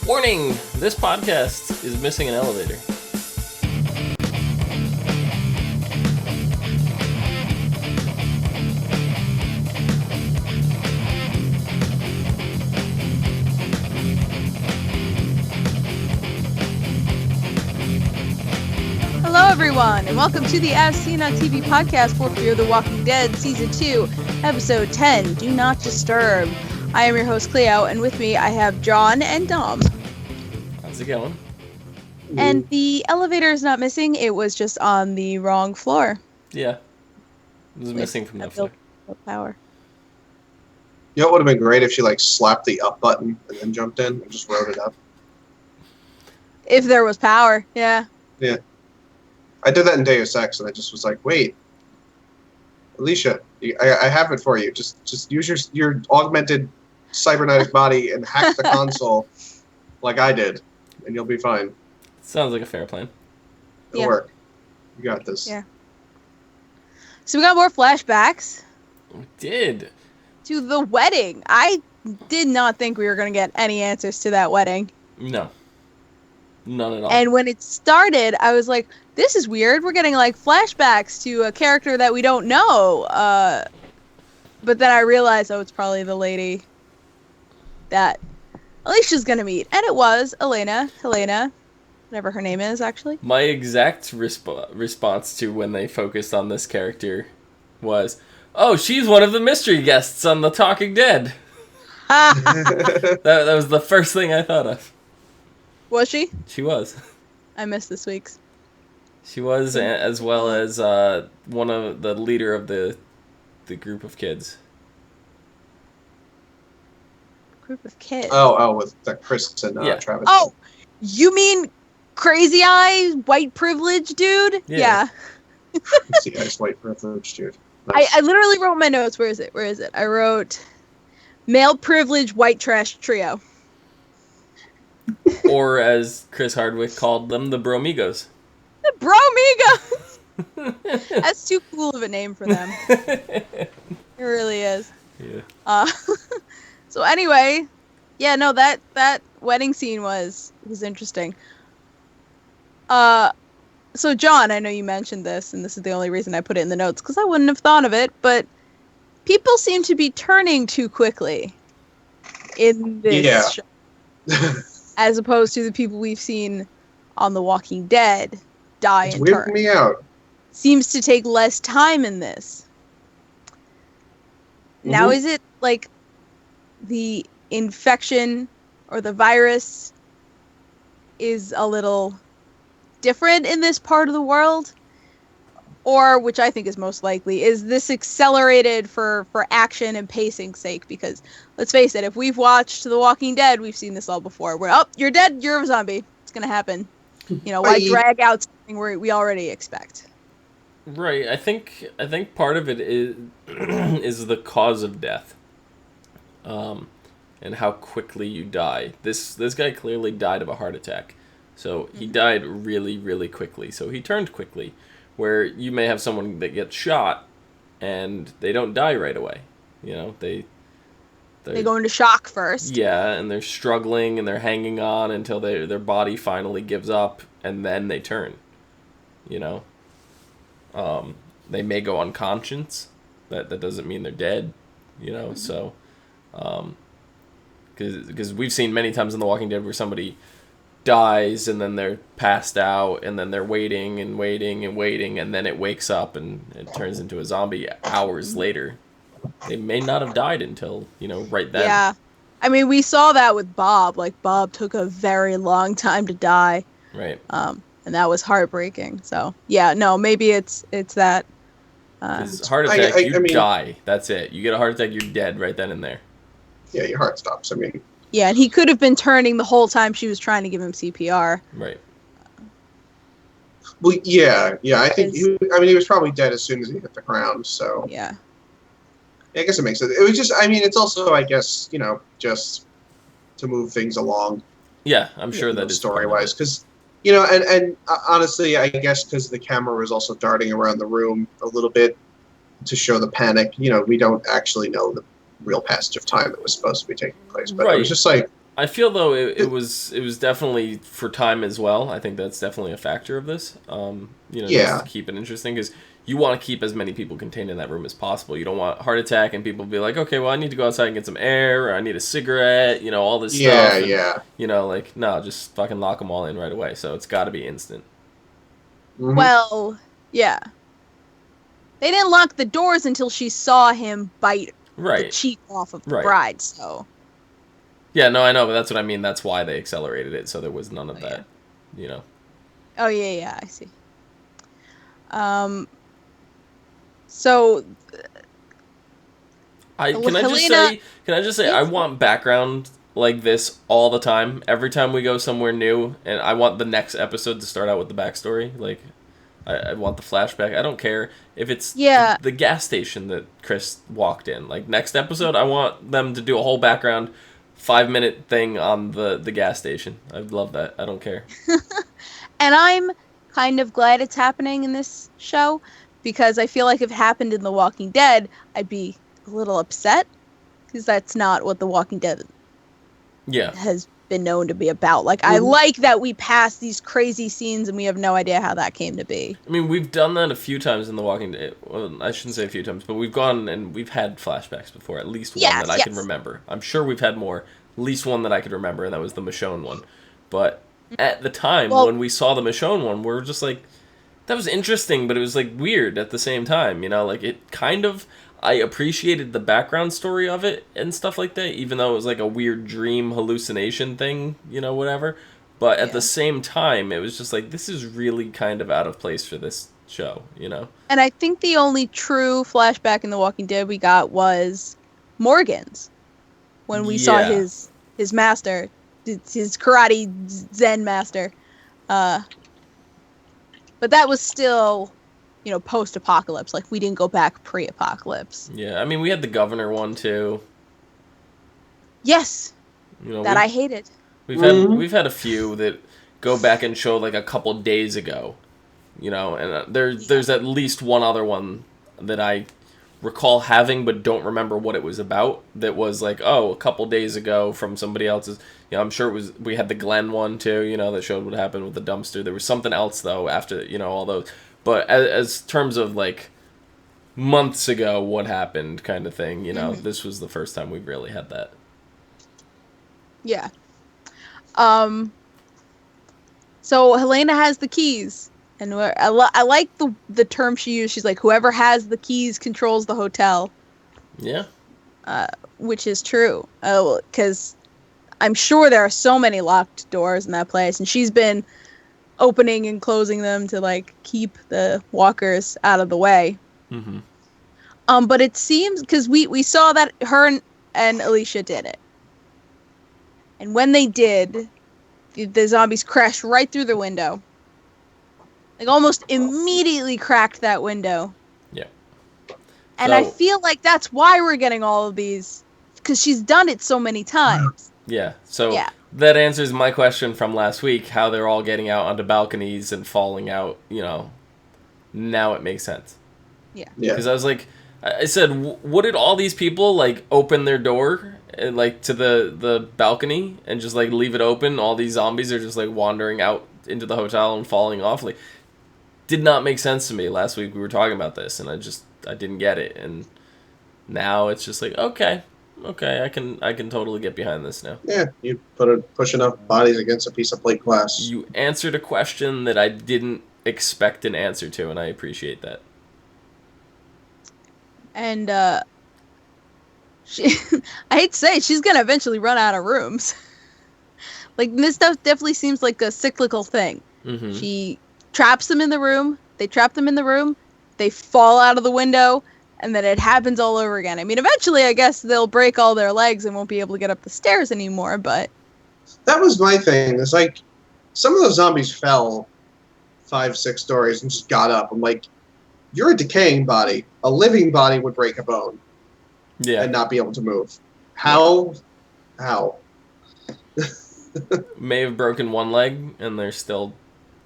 Warning! This podcast is missing an elevator. Hello everyone, and welcome to the As Seen on TV podcast for Fear the Walking Dead Season 2, Episode 10, Do Not Disturb. I am your host Cleo, and with me I have John and Dom. How's it going? And the elevator is not missing, it was just on the wrong floor. Yeah. It was missing from that floor. Power. You know what would have been great if she slapped the up button and then jumped in and just rode it up? If there was power, yeah. Yeah. I did that in Deus Ex, and I just was like, wait, Alicia, I have it for you. Just use your augmented cybernetic body and hack the console like I did, and you'll be fine. Sounds like a fair plan. It'll work. You got this. Yeah. So we got more flashbacks. We did. To the wedding. I did not think we were going to get any answers to that wedding. No. None at all. And when it started, I was like, this is weird. We're getting flashbacks to a character that we don't know. But then I realized, it's probably the lady that Alicia's gonna meet. And it was Helena, whatever her name is, actually. My exact response to when they focused on this character was, oh, she's one of the mystery guests on The Talking Dead. that was the first thing I thought of. Was she? She was. I missed this week's. She was, as well as one of the leader of the group of kids. Group of kids? Oh, with Chris and Travis. Oh, you mean Crazy Eye, white privilege dude? Yeah. Crazy Eye's white privilege dude. Nice. I literally wrote my notes. Where is it? I wrote male privilege white trash trio. Or as Chris Hardwick called them, the Bromigos. The Bromigos! That's too cool of a name for them. It really is. Yeah. So anyway, that wedding scene was interesting. So John, I know you mentioned this, and this is the only reason I put it in the notes, because I wouldn't have thought of it, but people seem to be turning too quickly in this show. As opposed to the people we've seen on The Walking Dead die and turn. Weirding me out. Seems to take less time in this. Mm-hmm. Now, is it the infection or the virus is a little different in this part of the world? Or, which I think is most likely, is this accelerated for action and pacing's sake? Because, let's face it, if we've watched The Walking Dead, we've seen this all before. Where, you're dead, you're a zombie. It's going to happen. Why drag out something we already expect? Right. I think part of it is the cause of death. And how quickly you die. This guy clearly died of a heart attack. So he died really, really quickly. So he turned quickly. Where you may have someone that gets shot and they don't die right away. They go into shock first. Yeah, and they're struggling and they're hanging on until their body finally gives up, and then they turn. They may go unconscious. That doesn't mean they're dead. Mm-hmm. So because we've seen many times in The Walking Dead where somebody dies and then they're passed out and then they're waiting and waiting and waiting, and then it wakes up and it turns into a zombie hours later. They may not have died until right then. Yeah, I mean, we saw that with Bob. Bob took a very long time to die. Right. And that was heartbreaking. So yeah, no, maybe it's that. Heart attack, I mean, die. That's it. You get a heart attack, you're dead right then and there. Yeah, your heart stops. I mean. Yeah, and he could have been turning the whole time she was trying to give him CPR. Right. Well, yeah. I think he was probably dead as soon as he hit the ground. So. Yeah. I guess it makes sense. It was just. I mean, it's also, I guess, just to move things along. Yeah, I'm sure that is story-wise, because and honestly, I guess because the camera was also darting around the room a little bit to show the panic. We don't actually know the real passage of time that was supposed to be taking place. But it was just I feel though it was definitely for time as well. I think that's definitely a factor of this. Just to keep it interesting because you want to keep as many people contained in that room as possible. You don't want heart attack and people be like, okay, well I need to go outside and get some air, or I need a cigarette, all this stuff. And, no, just fucking lock them all in right away. So it's got to be instant. Mhm. Well, yeah. They didn't lock the doors until she saw him bite the cheek off of the bride. So. Yeah, no, I know, but that's what I mean. That's why they accelerated it, so there was none of that, Oh, yeah, I see. So... Can I just say, I want background like this all the time. Every time we go somewhere new, and I want the next episode to start out with the backstory. Like, I want the flashback. I don't care if it's the gas station that Chris walked in. Like, next episode, I want them to do a whole background 5-minute thing on the gas station. I'd love that. I don't care. And I'm kind of glad it's happening in this show, because I feel like if it happened in The Walking Dead, I'd be a little upset, because that's not what The Walking Dead has been known to be about. Like, I like that we pass these crazy scenes and we have no idea how that came to be. I mean, we've done that a few times in The Walking Dead. Well, I shouldn't say a few times, but we've gone and we've had flashbacks before, at least one that I can remember. I'm sure we've had more, at least one that I could remember, and that was the Michonne one. But at the time, when we saw the Michonne one, we were just like, that was interesting, but it was like weird at the same time, like it kind of, I appreciated the background story of it and stuff like that, even though it was like a weird dream hallucination thing, whatever. But at the same time, it was just like, this is really kind of out of place for this show, And I think the only true flashback in The Walking Dead we got was Morgan's, when we saw his master, his karate Zen master. But that was still... post-apocalypse. Like, we didn't go back pre-apocalypse. Yeah, I mean, we had the governor one, too. Yes! I hated. We've had a few that go back and show, like, a couple days ago. And there's at least one other one that I recall having but don't remember what it was about. That was, like, a couple days ago from somebody else's... I'm sure it was... We had the Glen one, too, that showed what happened with the dumpster. There was something else, though, after, all those... But as terms of, like, months ago, what happened kind of thing, this was the first time we've really had that. Yeah. So Helena has the keys. And I like the term she used. She's like, whoever has the keys controls the hotel. Yeah. Which is true. Because I'm sure there are so many locked doors in that place. And she's been... opening and closing them to, like, keep the walkers out of the way. Mm-hmm. But it seems, because we saw that her and Alicia did it. And when they did, the zombies crashed right through the window. Like, almost immediately cracked that window. Yeah. And I feel like that's why we're getting all of these, because she's done it so many times. Yeah, so... Yeah. That answers my question from last week, how they're all getting out onto balconies and falling out, now it makes sense. Yeah. Because I was like, I said, what did all these people, like, open their door, and, like, to the balcony and just, like, leave it open? All these zombies are just, like, wandering out into the hotel and falling off. Like, did not make sense to me. Last week we were talking about this, and I didn't get it. And now it's just like, okay, I can totally get behind this now. Yeah, you push enough bodies against a piece of plate glass. You answered a question that I didn't expect an answer to, and I appreciate that. And she, I hate to say it, she's gonna eventually run out of rooms. Like, this stuff definitely seems like a cyclical thing. Mm-hmm. She traps them in the room. They trap them in the room. They fall out of the window. And then it happens all over again. I mean, eventually, I guess they'll break all their legs and won't be able to get up the stairs anymore, but... That was my thing. It's like, some of those zombies fell 5-6 stories and just got up. I'm like, you're a decaying body. A living body would break a bone. Yeah. And not be able to move. How? May have broken one leg, and they're still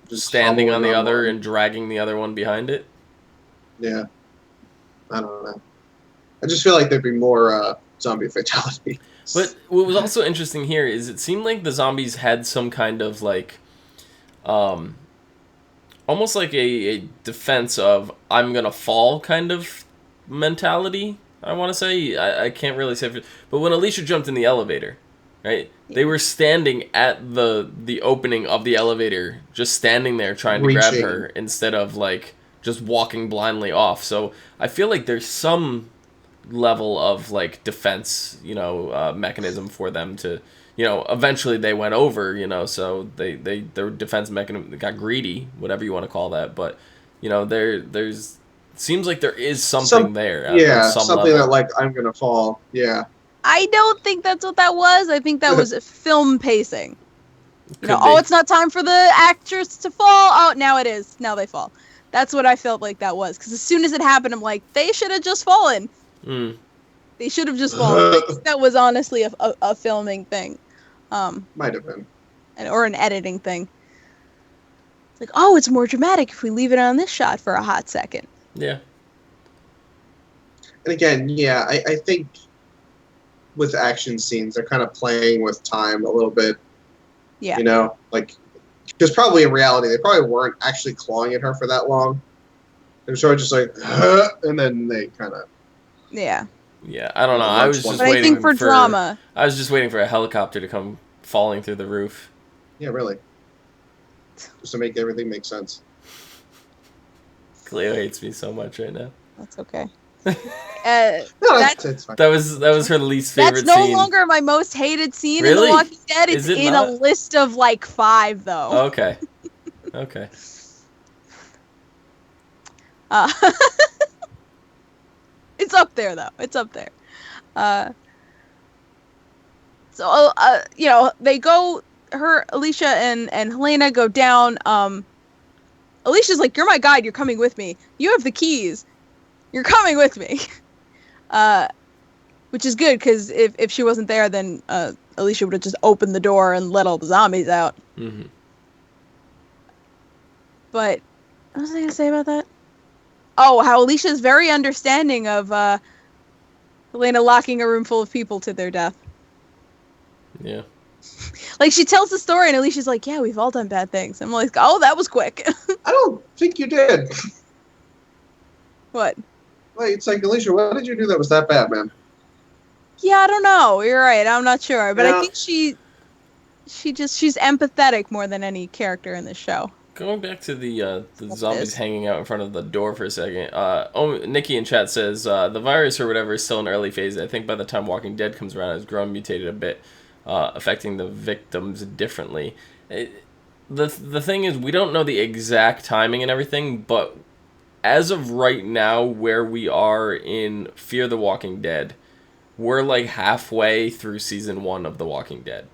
just standing on the other and dragging the other one behind it. Yeah. I don't know. I just feel like there'd be more zombie fatality. But what was also interesting here is it seemed like the zombies had some kind of like, almost like a defense of I'm gonna fall kind of mentality. I want to say I can't really say, but when Alicia jumped in the elevator, right? Yeah. They were standing at the opening of the elevator, just standing there trying to grab Reaching. her instead of like just walking blindly off. So I feel like there's some level of like defense, mechanism for them to, eventually they went over, so their defense mechanism got greedy, whatever you want to call that. But there's seems like there is something there. At some something level. that like I'm gonna fall. Yeah. I don't think that's what that was. I think that was film pacing. Could be. It's not time for the actors to fall. Oh, now it is. Now they fall. That's what I felt like that was. Because as soon as it happened, I'm like, they should have just fallen. Mm. They should have just fallen. That was honestly a filming thing. Might have been. Or an editing thing. It's like, oh, it's more dramatic if we leave it on this shot for a hot second. Yeah. And again, yeah, I think with action scenes, they're kind of playing with time a little bit. Yeah. Like, because probably in reality, they probably weren't actually clawing at her for that long. They're sort of just like, and then they kind of. Yeah. Yeah, I don't know. I was just But waiting I think for drama. I was just waiting for a helicopter to come falling through the roof. Yeah, really. Just to make everything make sense. Cleo hates me so much right now. That's okay. No, it's fine. That was her least favorite That's no scene. longer my most hated scene in Really? The Walking Dead. Is It's it in not? a list of like 5, though. Okay. Okay. It's up there, though. It's up there. They go. Alicia and Helena go down. Alicia's like, "You're my guide. You're coming with me. You have the keys. You're coming with me." Which is good, because if she wasn't there, then Alicia would have just opened the door and let all the zombies out. Mm-hmm. But what was I going to say about that? Oh, how Alicia's very understanding of Helena locking a room full of people to their death. Yeah. Like, she tells the story, and Alicia's like, yeah, we've all done bad things. I'm like, oh, that was quick. I don't think you did. What? Like, it's like, Alicia, what did you do that was that bad, man? Yeah, I don't know. You're right. I'm not sure. But Yeah. I think she's empathetic more than any character in this show. Going back to the zombies hanging out in front of the door for a second. Nikki in chat says the virus or whatever is still in early phase. I think by the time Walking Dead comes around, it's grown, mutated a bit, affecting the victims differently. The thing is, we don't know the exact timing and everything, but as of right now, where we are in Fear the Walking Dead, we're like halfway through season 1 of The Walking Dead,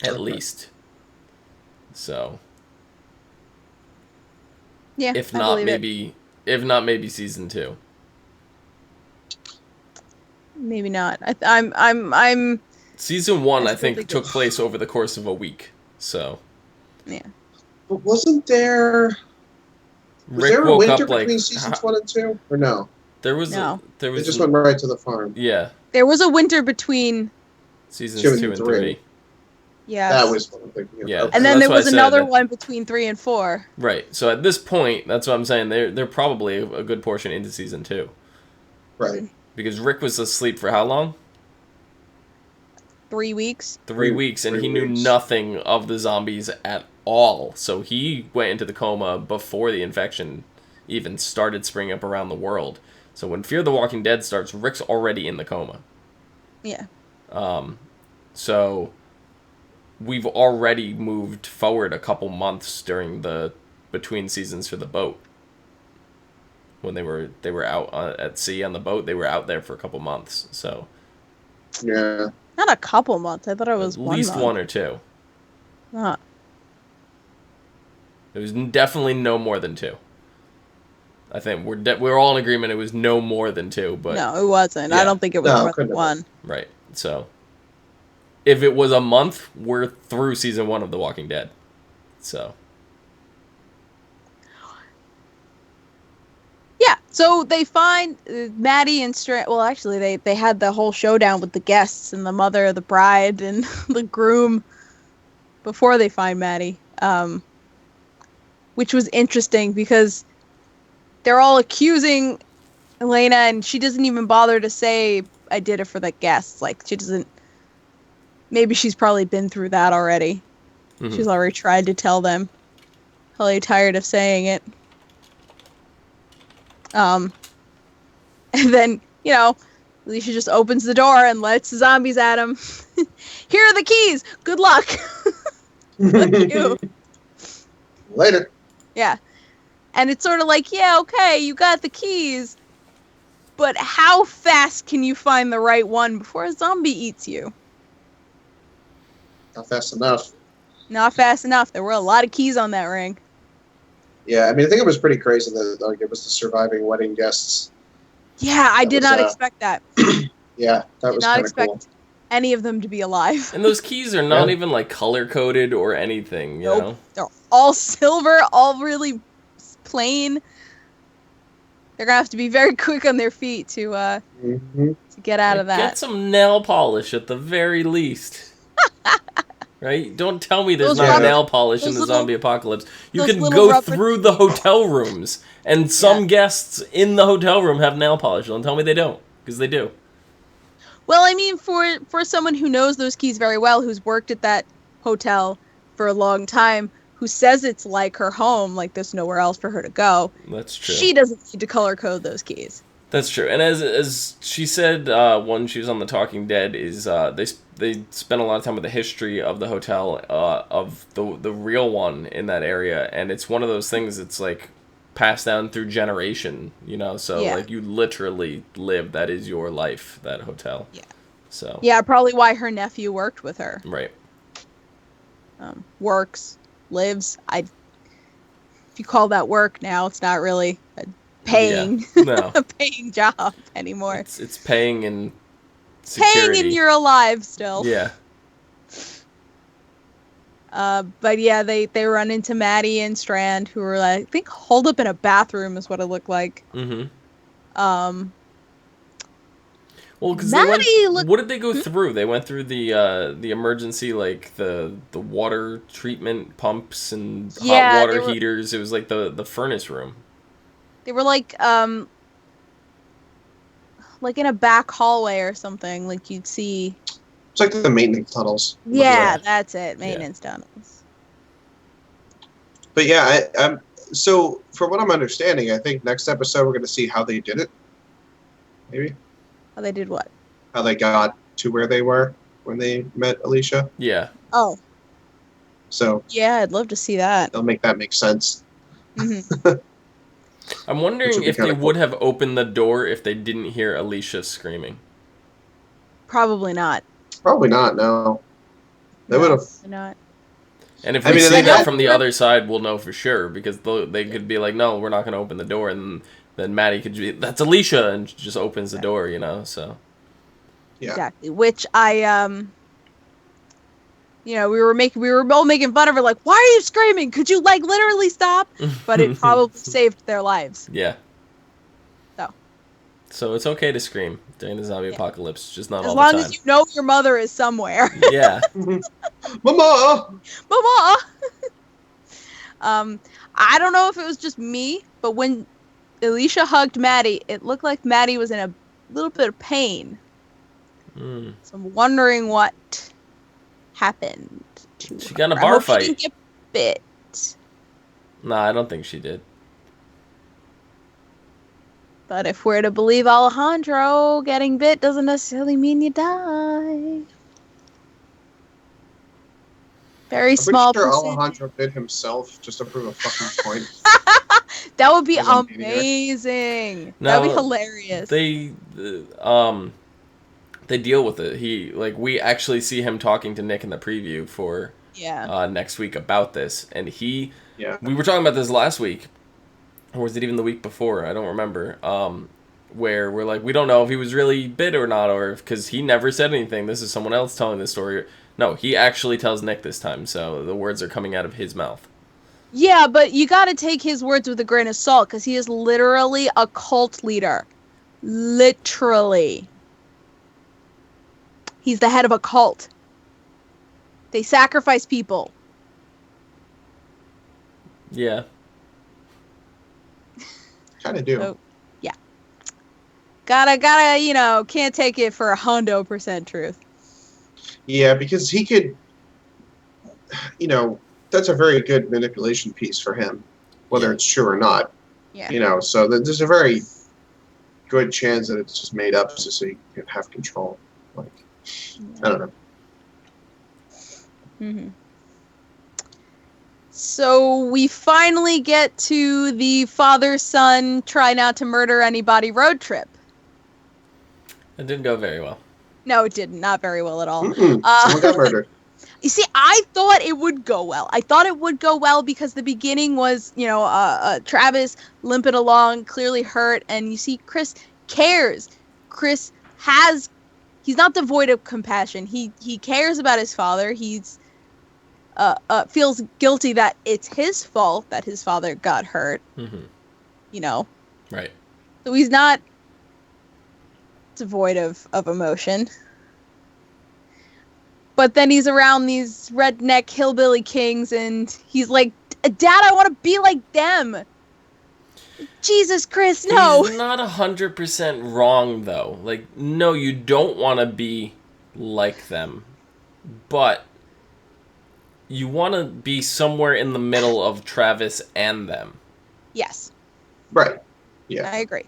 at least. So. Yeah, If I not, believe maybe season 2. Maybe not. I'm. Season 1, I I still think, think took it's- place over the course of a week. So Yeah. But wasn't there... Was Rick there a woke winter up like between seasons 1 and 2? Or no? there was No. there They was just went right to the farm. yeah, There was a winter between. seasons 2 and 2 and 3. 3. Yeah. That was what I'm thinking of. Yeah. Okay. And then That's there why I was said another that- one between 3 and 4. Right. So at this point, that's what I'm saying. They're probably a good portion into season 2 Right. because Rick was asleep for how long? 3 weeks. 3 weeks, and 3 he knew weeks. nothing of the zombies at all. So he went into the coma before the infection even started springing up around the world. So when Fear the Walking Dead starts, Rick's already in the coma. Yeah. So we've already moved forward a couple months during the between seasons for the boat. When they were out at sea on the boat, they were out there for a couple months. So Yeah. Not a couple months. I thought it was at 1 least month. 1 or 2. Huh. It was definitely no more than 2. I think we're all in agreement it was no more than 2, but No, it wasn't. Yeah. I don't think it was No, more than couldn't have 1. right. So if it was a month, we're through season 1 of The Walking Dead. So So they find Maddie and Strand. Well, actually, they had the whole showdown with the guests and the mother of the bride and the groom before they find Maddie, which was interesting because they're all accusing Elena, and she doesn't even bother to say, "I did it for the guests." Like, she doesn't. Maybe she's probably been through that already. Mm-hmm. She's already tried to tell them. Probably tired of saying it. And then, Alicia just opens the door and lets the zombies at him. Here are the keys. Good luck. Fuck you. Later. Yeah. And it's sort of like, yeah, okay, you got the keys, but how fast can you find the right one before a zombie eats you? Not fast enough. Not fast enough. There were a lot of keys on that ring. Yeah, I mean, I think it was pretty crazy that it was the surviving wedding guests. Yeah, I did not expect that. Yeah, that was kind of cool. Did not expect any of them to be alive. And those keys are not even like color coded or anything, you know? They're all silver, all really plain. They're gonna have to be very quick on their feet to get out of that. Get some nail polish at the very least. Right? Don't tell me there's not nail polish in the zombie apocalypse. You can go through the hotel rooms, and some guests in the hotel room have nail polish. Don't tell me they don't, because they do. Well, I mean, for someone who knows those keys very well, who's worked at that hotel for a long time, who says it's like her home, like there's nowhere else for her to go. That's true. She doesn't need to color code those keys. That's true. And as she said when she was on The Talking Dead, is they spent a lot of time with the history of the hotel, of the real one in that area, and it's one of those things that's like passed down through generation, so like you literally live, that is your life, that hotel. Yeah. So yeah, probably why her nephew worked with her. Right. Lives. If you call that work now, it's not really paying a paying job anymore. It's paying in security. Paying and you're alive still. Yeah. But yeah, they run into Maddie and Strand, who are I think holed up in a bathroom is what it looked like. Mm-hmm. Well, because what did they go through? They went through the emergency, like the water treatment pumps and hot water heaters. It was like the furnace room. They were like in a back hallway or something. Like you'd see. It's like the maintenance tunnels. Yeah, that's it. Maintenance tunnels. But yeah, so from what I'm understanding, I think next episode we're going to see how they did it. Maybe. How they did what? How they got to where they were when they met Alicia. Yeah. Oh. So. Yeah, I'd love to see that. They'll make that make sense. Mm-hmm. I'm wondering if they would have opened the door if they didn't hear Alicia screaming. Probably not. Probably not, no. They would have. Not. And if we see that from the other side, we'll know for sure, because they could be like, no, we're not going to open the door, and then Maddie could be, that's Alicia, and just opens the door, so. Yeah. Exactly. Which we were all making fun of her, like, why are you screaming? Could you, literally stop? But it probably saved their lives. Yeah. So it's okay to scream during the zombie apocalypse, just not all the time. As long as you know your mother is somewhere. Yeah. Mama! Mama! I don't know if it was just me, but when Alicia hugged Maddie, it looked like Maddie was in a little bit of pain. Mm. So I'm wondering what happened to her. She got in a bar fight. She didn't get bit. Nah, I don't think she did. But if we're to believe Alejandro, getting bit doesn't necessarily mean you die. Very small percentage. I'm percentage. Alejandro bit himself just to prove a fucking point. That would be amazing. That would be hilarious. They deal with it. We actually see him talking to Nick in the preview for next week about this, and we were talking about this last week. Or was it even the week before? I don't remember. Where we're like, we don't know if he was really bit or not, or because he never said anything. This is someone else telling the story. No, he actually tells Nick this time, so the words are coming out of his mouth. Yeah, but you gotta take his words with a grain of salt, because he is literally a cult leader. Literally. He's the head of a cult. They sacrifice people. Yeah. Kind of do. So, yeah. Gotta, can't take it for 100% truth. Yeah, because he could, that's a very good manipulation piece for him, whether Yeah. it's true or not. Yeah. So there's a very good chance that it's just made up so he can have control. Like, I don't know. Mm-hmm. So we finally get to the father-son try not to murder anybody road trip. It didn't go very well. No, it didn't. Not very well at all. Someone got murdered. You see, I thought it would go well. I thought it would go well because the beginning was, Travis limping along, clearly hurt, and you see Chris cares. Chris he's not devoid of compassion. He cares about his father. He's feels guilty that it's his fault that his father got hurt. Mm-hmm. Right. So he's not devoid of emotion. But then he's around these redneck hillbilly kings, and he's like, Dad, I want to be like them. Jesus, Chris, no. He's not 100% wrong, though. Like, no, you don't want to be like them. But you want to be somewhere in the middle of Travis and them. Yes. Right. Yeah. I agree.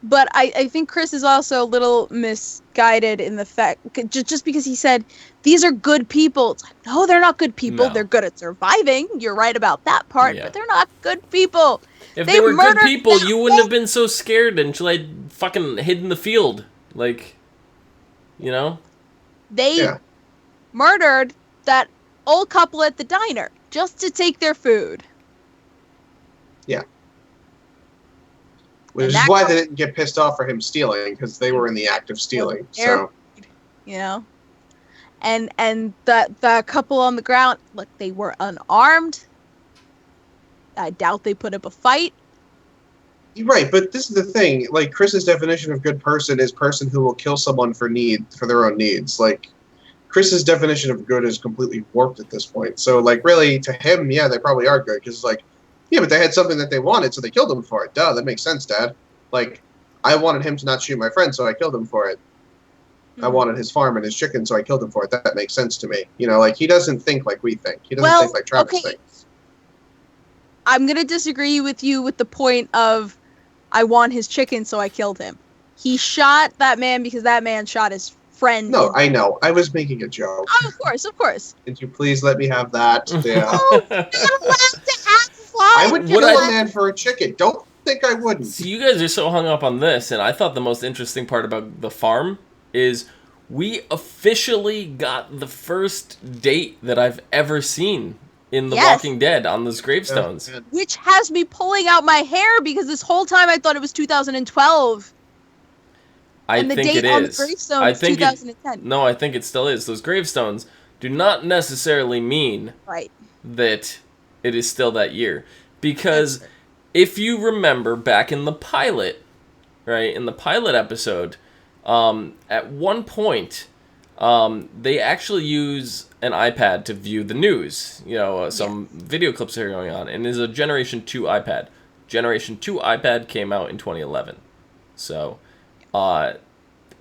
But I think Chris is also a little misguided in the fact, just because he said, these are good people. It's like, no, they're not good people. No. They're good at surviving. You're right about that part, Yeah. but they're not good people. If they were good murdered people, that you wouldn't have whole- been so scared until I fucking hid in the field. Like, They Yeah. murdered that old couple at the diner just to take their food. Yeah. Which And is that why couple- they didn't get pissed off for him stealing, because they were in the act of stealing. They're- So And the couple on the ground, look, they were unarmed. I doubt they put up a fight. you're right, but this is the thing. Like, Chris's definition of good person is person who will kill someone for their own needs. Like, Chris's definition of good is completely warped at this point. So, like, really, to him, yeah, they probably are good, because, like, yeah, but they had something that they wanted, so they killed him for it. Duh, that makes sense, Dad. Like, I wanted him to not shoot my friend, so I killed him for it. I wanted his farm and his chicken, so I killed him for it. That makes sense to me. Like, he doesn't think like we think. He doesn't think like Travis thinks. I'm going to disagree with you with the point of, I want his chicken, so I killed him. He shot that man because that man shot his friend. No, I know. I was making a joke. Oh, of course. Could you please let me have that? Yeah. Oh, you're not allowed to have fun. I would kill a man for a chicken. Don't think I wouldn't. See, you guys are so hung up on this, and I thought the most interesting part about the farm is we officially got the first date that I've ever seen in The Walking Dead on those gravestones. Yeah. Which has me pulling out my hair, because this whole time I thought it was 2012. I think it on the is. gravestone I is think 2010. No, I think it still is. Those gravestones do not necessarily mean Right. that it is still that year. Because if you remember back in the pilot, right, in the pilot episode, at one point, they actually use an iPad to view the news. Some video clips that are going on. And it's a Generation 2 iPad. Generation 2 iPad came out in 2011. So,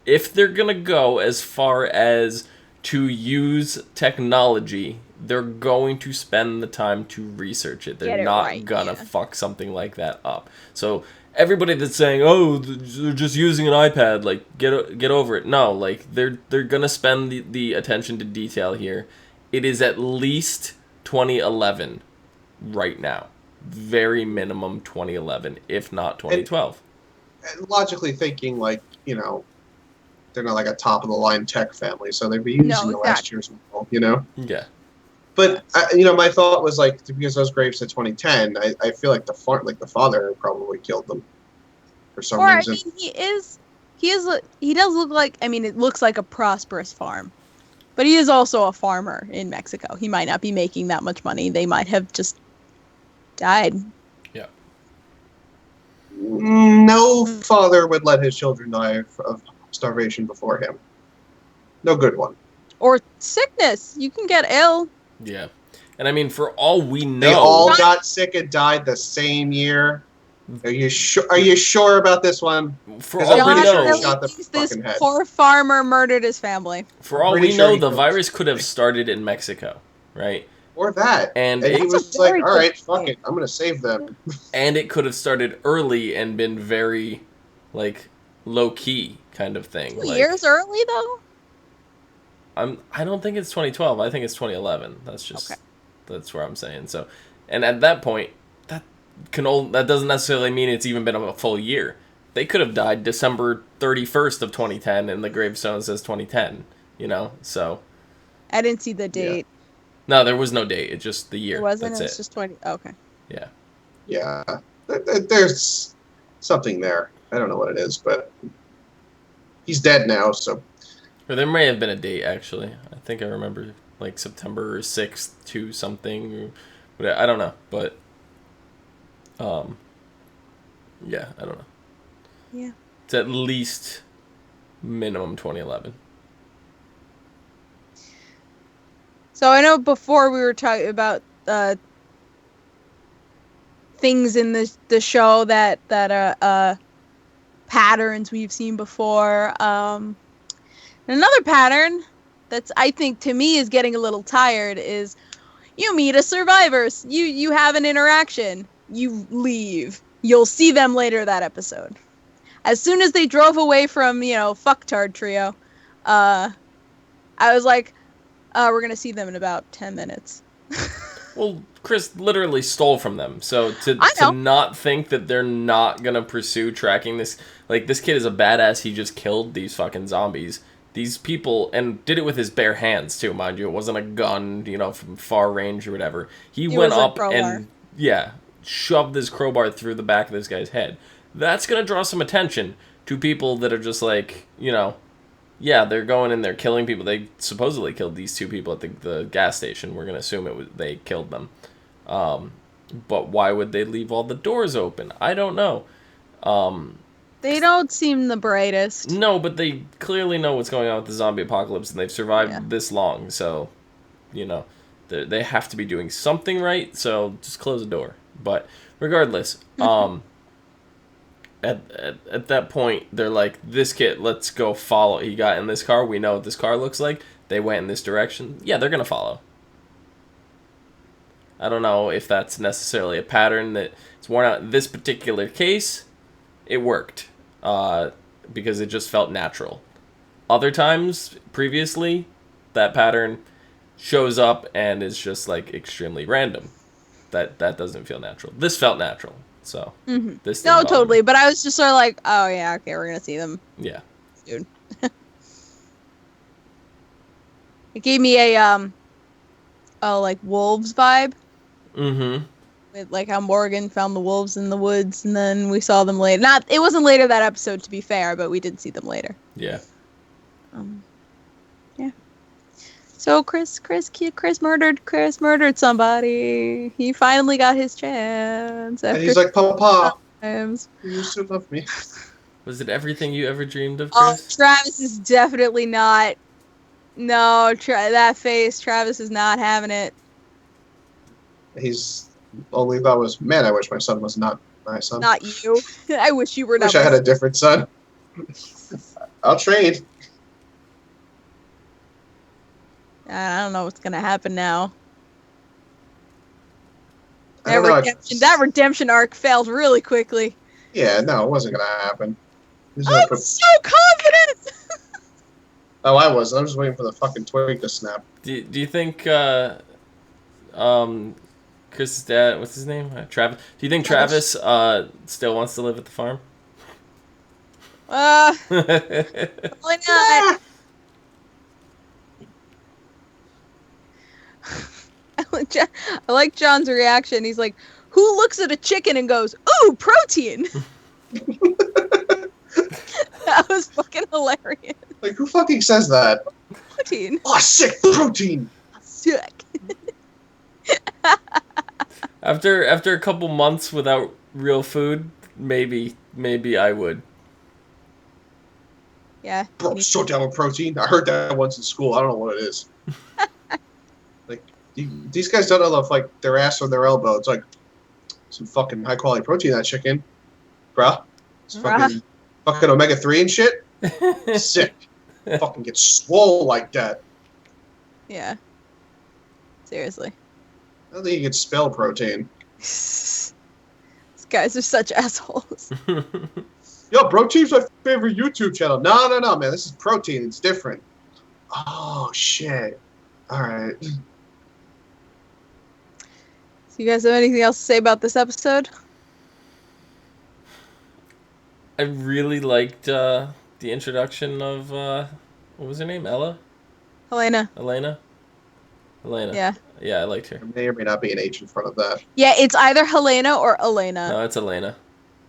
if they're going to go as far as to use technology, they're going to spend the time to research it. They're not gonna fuck something like that up. So everybody that's saying, "Oh, they're just using an iPad," like get over it. No, like they're gonna spend the attention to detail here. It is at least 2011 right now. Very minimum 2011, if not 2012. And logically thinking, like, they're not like a top of the line tech family, so they'd be using the last year's model, Yeah. But my thought was, like, because those graves said 2010, I feel like the father probably killed them for some reason. I mean, he does look like, it looks like a prosperous farm, but he is also a farmer in Mexico. He might not be making that much money. They might have just died. Yeah. No father would let his children die of starvation before him. No good one. Or sickness. You can get ill. Yeah. And I mean, for all we know... They all got sick and died the same year. Are you sure? Are you sure about this one? For all we know... Shot the this fucking head. poor farmer murdered his family. For all we know, the virus could have started in Mexico, right? Or that. And he was like, all right, fuck it. I'm going to save them. And it could have started early and been very, like, low-key kind of thing. 2 years early, though? I don't think it's 2012. I think it's 2011. That's just... Okay. That's where I'm saying. So, and at that point, that doesn't necessarily mean it's even been a full year. They could have died December 31st of 2010, and the gravestone says 2010. You know, so. I didn't see the date. Yeah. No, there was no date. It's just the year. It wasn't. That's It's just 20. Okay. Yeah. Yeah, there's something there. I don't know what it is, but he's dead now. So. Or there may have been a date actually. I think I remember. Like September 6th to something, I don't know, but yeah, I don't know. Yeah, it's at least minimum 2011. So I know before we were talking about things in the show that patterns we've seen before. Another pattern that's, I think, to me is getting a little tired is you meet a survivor, you have an interaction, you leave, you'll see them later that episode. As soon as they drove away from, fucktard trio, I was like, we're gonna see them in about 10 minutes. Well, Chris literally stole from them, so to not think that they're not gonna pursue tracking this, like, this kid is a badass, he just killed these fucking zombies. These people, and did it with his bare hands, too, mind you. It wasn't a gun, from far range or whatever. He went up and, shoved this crowbar through the back of this guy's head. That's going to draw some attention to people that are just like, they're going in there killing people. They supposedly killed these two people at the gas station. We're going to assume they killed them. But why would they leave all the doors open? I don't know. They don't seem the brightest. No, but they clearly know what's going on with the zombie apocalypse, and they've survived this long, so, they have to be doing something right, so just close the door. But regardless, at that point, they're like, this kid, let's go follow. He got in this car, we know what this car looks like, they went in this direction. Yeah, they're going to follow. I don't know if that's necessarily a pattern that's worn out. In this particular case, it worked. Because it just felt natural. Other times, previously, that pattern shows up and is just, like, extremely random. That doesn't feel natural. This felt natural, so. This no, totally, but I was just sort of like, oh, yeah, okay, we're gonna see them. Yeah. Soon. It gave me a, like, wolves vibe. Mm-hmm. With, like, how Morgan found the wolves in the woods, and then we saw them later. It wasn't later that episode, to be fair, but we did see them later. Yeah. Yeah. So Chris murdered somebody. He finally got his chance. And he's like, Papa, times. you used to love me. Was it everything you ever dreamed of, Chris? Oh, Travis is definitely not. No, that face. Travis is not having it. He's... only thought was, man, I wish my son was not my son. Not you. I wish you were not. Wish I had a different son. I'll trade. I don't know what's gonna happen now. That redemption arc failed really quickly. Yeah, no, it wasn't gonna happen. I was so confident. Oh, I was. I was just waiting for the fucking twig to snap. Do you think Chris's dad, what's his name? Travis. Do you think Travis still wants to live at the farm? Probably not. I like John's reaction. He's like, who looks at a chicken and goes, ooh, protein? That was fucking hilarious. Like, who fucking says that? Protein. Oh, sick protein. Sick. I After a couple months without real food, maybe I would. Yeah. Bro, so down with protein. I heard that once in school. I don't know what it is. Like, these guys don't know if, like, their ass or their elbow. It's like some fucking high quality protein in that chicken, bruh. It's fucking omega-3 and shit. Sick. Fucking get swole like that. Yeah. Seriously. I don't think you can spell protein. These guys are such assholes. Yo, Protein's my favorite YouTube channel. No, man. This is protein. It's different. Oh, shit. All right. So you guys have anything else to say about this episode? I really liked the introduction of, what was her name? Elena? Helena. Yeah. Yeah, I liked her. There may or may not be an H in front of that. Yeah, it's either Helena or Elena. No, it's Elena.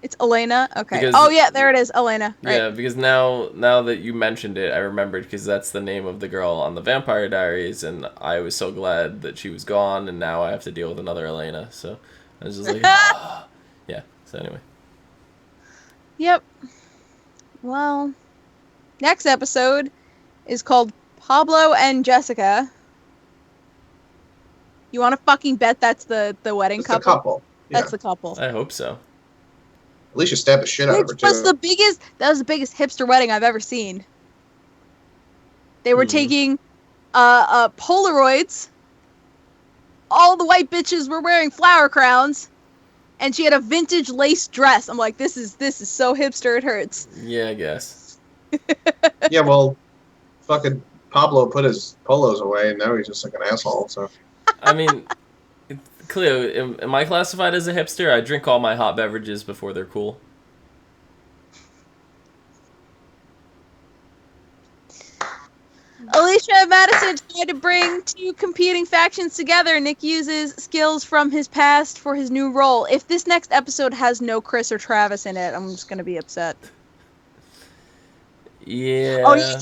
It's Elena? Okay. Because, oh, yeah, there it is. Elena. Right. Yeah, because now that you mentioned it, I remembered because that's the name of the girl on the Vampire Diaries, and I was so glad that she was gone, and now I have to deal with another Elena. So I was just like, yeah. So anyway. Yep. Well, next episode is called Pablo and Jessica. You want to fucking bet that's the wedding It's couple? the couple. Yeah. That's the couple. I hope so. Alicia stabbed the shit out of her, Which was too. that was the biggest hipster wedding I've ever seen. They were taking Polaroids. All the white bitches were wearing flower crowns, and she had a vintage lace dress. I'm like, this is so hipster it hurts. Yeah, I guess. Yeah, well, fucking Pablo put his polos away, and now he's just like an asshole, so... I mean, Cleo, am I classified as a hipster? I drink all my hot beverages before they're cool. Alicia and Madison tried to bring two competing factions together. Nick uses skills from his past for his new role. If this next episode has no Chris or Travis in it, I'm just going to be upset. Yeah. Oh, yeah.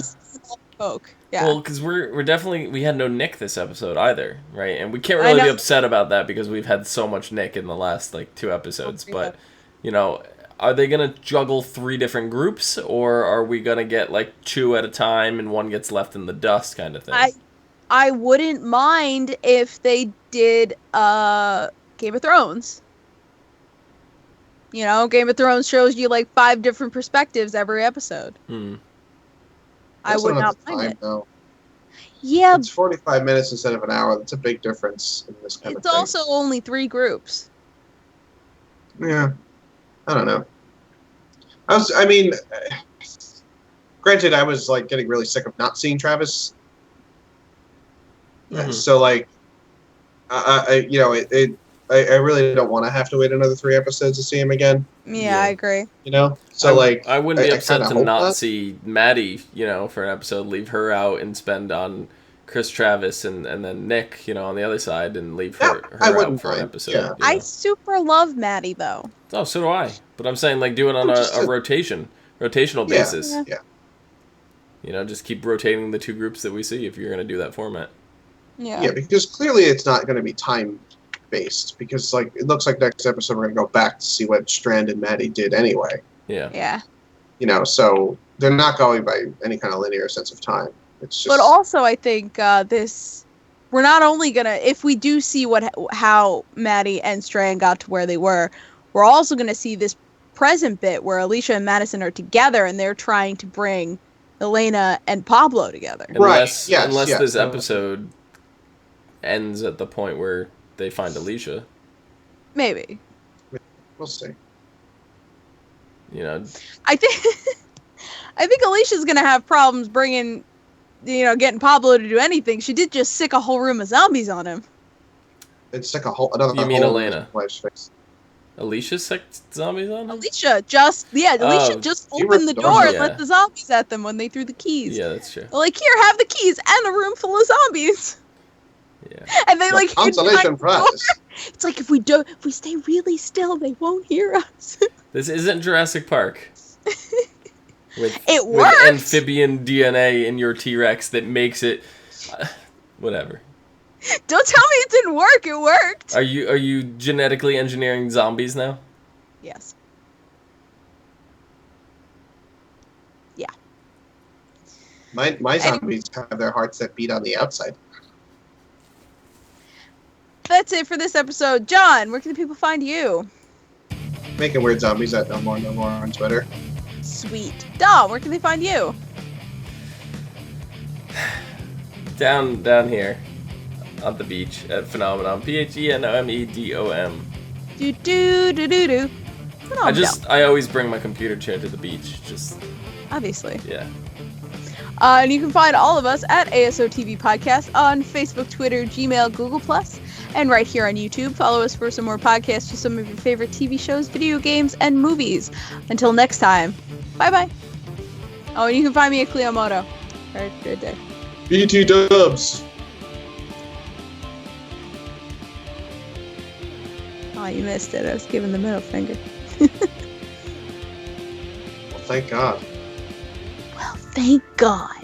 Coke. Yeah. Well, because we definitely had no Nick this episode either, right? And we can't really be upset about that because we've had so much Nick in the last like 2 episodes. But you know, are they gonna juggle 3 different groups, or are we gonna get like 2 at a time and one gets left in the dust kind of thing? I wouldn't mind if they did Game of Thrones. You know, Game of Thrones shows you like 5 different perspectives every episode. I would not mind it. Though. Yeah, it's 45 minutes instead of an hour. That's a big difference in this kind of thing. It's also only 3 groups. Yeah, I don't know. Granted, I was like getting really sick of not seeing Travis. So like, I really don't want to have to wait another 3 episodes to see him again. Yeah, I agree. You know, so I wouldn't be upset to not that. see Maddie, you know, for an episode, leave her out and spend on Chris Travis and then Nick, you know, on the other side and leave her out for an episode. Yeah. You know? I super love Maddie though. Oh, so do I. But I'm saying like do it on a rotational basis. Yeah. You know, just keep rotating the 2 groups that we see if you're going to do that format. Yeah, because clearly it's not going to be time-based. Because, like, it looks like next episode we're going to go back to see what Strand and Maddie did anyway. Yeah. You know, so they're not going by any kind of linear sense of time. It's just... But also, I think we're not only going to... If we do see how Maddie and Strand got to where they were, we're also going to see this present bit where Alicia and Madison are together and they're trying to bring Elena and Pablo together. Unless this episode ends at the point where they find Alicia. Maybe. We'll see. You know, I think Alicia's gonna have problems getting Pablo to do anything. She did just sick a whole room of zombies on him. It's like another. You mean Elena? Face. Alicia sicked zombies on him? Alicia just opened the door and let the zombies at them when they threw the keys. Yeah, that's true. They're like, here, have the keys and a room full of zombies. Yeah. And they like consolation prize. It's like if we stay really still, they won't hear us. This isn't Jurassic Park. With works. amphibian DNA in your T-Rex that makes it whatever. Don't tell me it didn't work. It worked. Are you genetically engineering zombies now? Yes. Yeah. My zombies have their hearts that beat on the outside. That's it for this episode. John, where can the people find you? Making weird zombies at no more on Twitter. Sweet. Dom, where can they find you? Down here on the beach at Phenomenon. PHENOMEDOM. Do. I always bring my computer chair to the beach. Just obviously. yeah. And you can find all of us at ASOTV Podcast on Facebook, Twitter, Gmail, Google+, and right here on YouTube. Follow us for some more podcasts to some of your favorite TV shows, video games, and movies. Until next time, bye-bye. Oh, and you can find me at Cleomoto. Right there. BT dubs. Oh, you missed it. I was giving the middle finger. Well, thank God. Well, thank God.